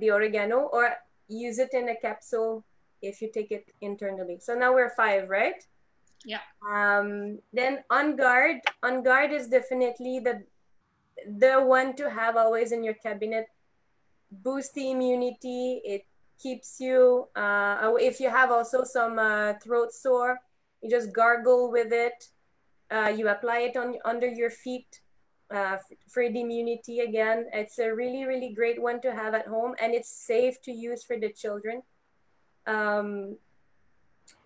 the oregano, or use it in a capsule if you take it internally. So now we're 5, right? Yeah. Then On Guard. On Guard is definitely the one to have always in your cabinet. Boost the immunity. It keeps you, if you have also some throat sore, you just gargle with it. You apply it under your feet for the immunity again. It's a really, really great one to have at home, and it's safe to use for the children. I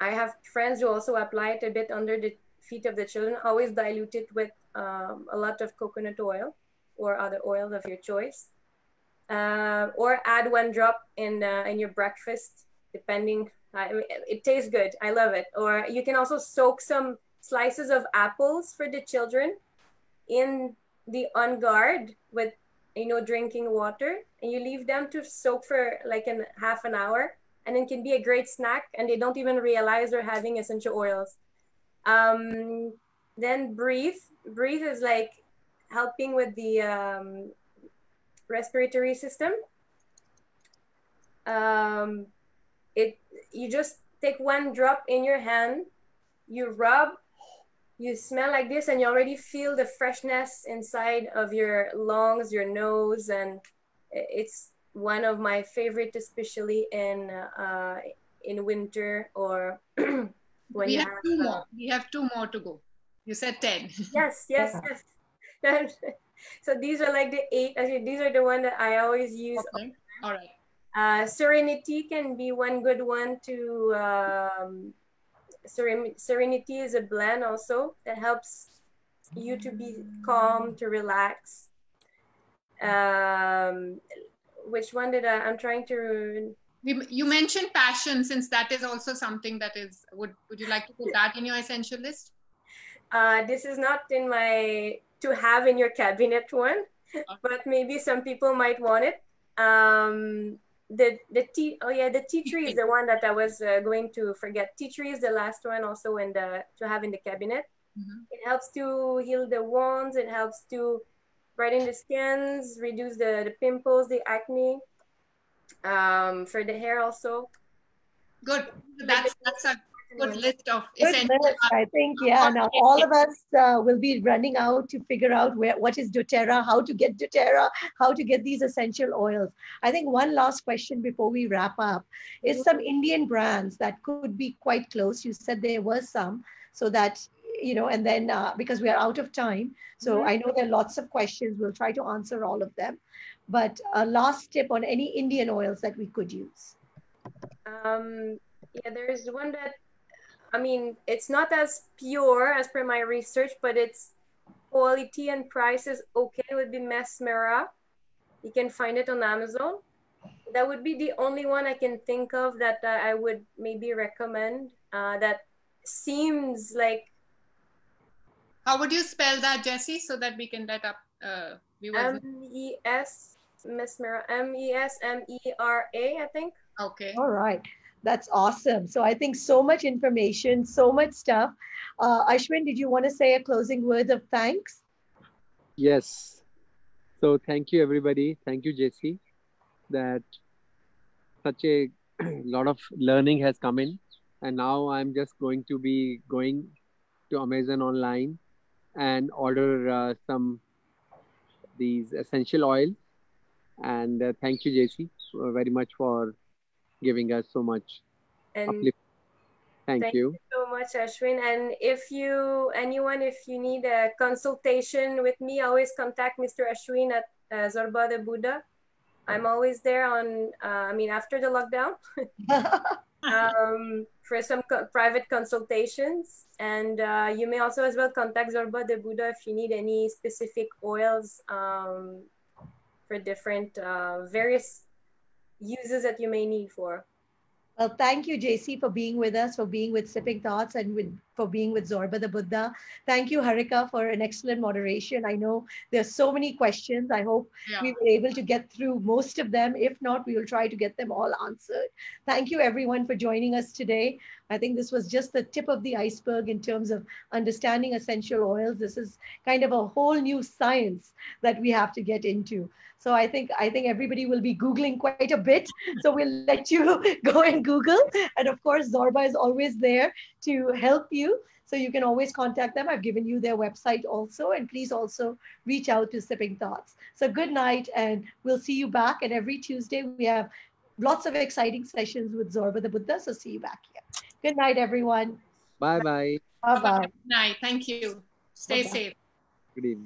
have friends who also apply it a bit under the feet of the children. Always dilute it with a lot of coconut oil or other oils of your choice. Or add 1 drop in your breakfast, depending. It tastes good. I love it. Or you can also soak some slices of apples for the children in the On Guard with, you know, drinking water, and you leave them to soak for like half an hour, and it can be a great snack, and they don't even realize they're having essential oils. Then breathe is like helping with the respiratory system. You just take 1 drop in your hand, you rub, you smell like this, and you already feel the freshness inside of your lungs, your nose, and it's one of my favorite, especially in winter, or when we have 2 more. We have 2 more to go. You said 10. Yes. So these are like the 8. Actually, these are the one that I always use. Okay. All right. Serenity can be one good one to. Serenity is a blend also that helps you to be calm, to relax. Which one did I'm trying to? You mentioned passion, since that is also something that is. Would you like to put that in your essential list? This is not in my to have in your cabinet one, but maybe some people might want it. The tea, the tea tree is the one that I was going to forget. Tea tree is the last one also to have in the cabinet. It helps to heal the wounds. It helps to brighten the skins, reduce the pimples, the acne, for the hair also. Good. That's a good list of essential. I think, yeah. Now all of us will be running out to figure out what is doTERRA, how to get doTERRA, how to get these essential oils. I think one last question before we wrap up is some Indian brands that could be quite close. You said there were some, so that, you know, and then because we are out of time, so I know there are lots of questions. We'll try to answer all of them. But a last tip on any Indian oils that we could use. Yeah, there's one that, I mean, it's not as pure as per my research, but its quality and price is okay. It would be Mesmera. You can find it on Amazon. That would be the only one I can think of that I would maybe recommend. That seems like How would you spell that, Jacy, so that we can let up viewers? MES Mesmera, MESMERA, I think. Okay. All right. That's awesome. So I think so much information, so much stuff. Ashwin, did you want to say a closing word of thanks? Yes. So thank you, everybody. Thank you, Jacy, that such a lot of learning has come in. And now I'm just going to be going to Amazon online and order some these essential oils. And thank you, Jacy, very much for giving us so much And uplift. Thank you. you so much, Ashwin. And if you need a consultation with me, always contact Mr. Ashwin at Zorba The Buddha. I'm always there on, after the lockdown for some private consultations. And you may also as well contact Zorba The Buddha if you need any specific oils for different various uses that you may need for. Well, thank you, Jacy, for being with us, for being with Sipping Thoughts, and for being with Zorba the Buddha. Thank you, Harika, for an excellent moderation. I know there's so many questions. I hope we were able to get through most of them. If not, we will try to get them all answered. Thank you, everyone, for joining us today. I think this was just the tip of the iceberg in terms of understanding essential oils. This is kind of a whole new science that we have to get into. So I think everybody will be Googling quite a bit. So we'll let you go and Google. And of course, Zorba is always there to help you. So you can always contact them. I've given you their website also. And please also reach out to Sipping Thoughts. So good night, and we'll see you back. And every Tuesday, we have lots of exciting sessions with Zorba the Buddha. So see you back here. Good night, everyone. Bye-bye. Bye-bye. Good night. Thank you. Stay safe. Good evening.